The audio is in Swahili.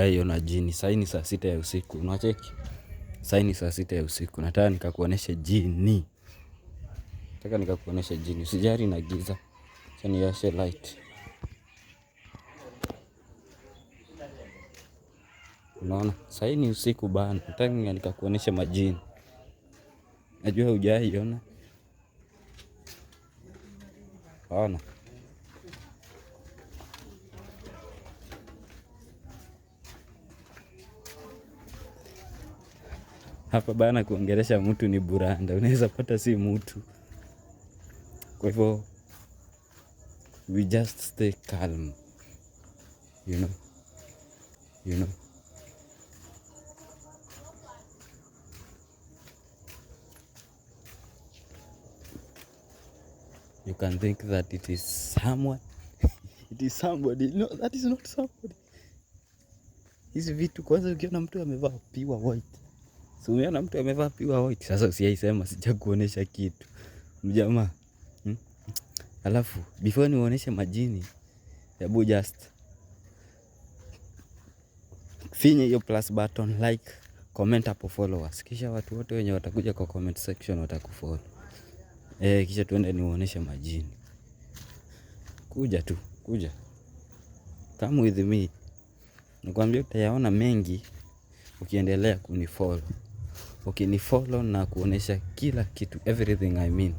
Hiyo na jini, saa hii ni saa 6 ya usiku, unacheki? Saa hii ni saa 6 ya usiku, nataka nikakuoneshe jini. Nataka nikakuoneshe jini, usijali na giza. Acha niwashe light. Unaona, saa hii ni usiku bana, nataka nikakuoneshe majini. Najua hujawahi ona. Ona. Hapa bana kuongelesha mtu ni buranda, unaweza pata si mtu. Kwa hivyo, we just stay calm, you know. You can think that it is someone. It is somebody. No, that is not somebody. Hizi vitu kwanza ukiona mtu amevaa pure white. So umeona mtu amevaa pure white. Sasa usiaisema sijakuonesha kitu. Mjamaa. Alafu before niuoneshe majini, hebu just finya hiyo plus button, like, comment hapo, follow us. Kisha watu wote wenye watakuja kwa comment section watakufollow. Kisha tuende niuoneshe majini. Kuja tu, kuja. Come with me. Nakwambia utayaona mengi ukiendelea kunifollow. Ukinifollow na kuonesha kila kitu, everything I mean.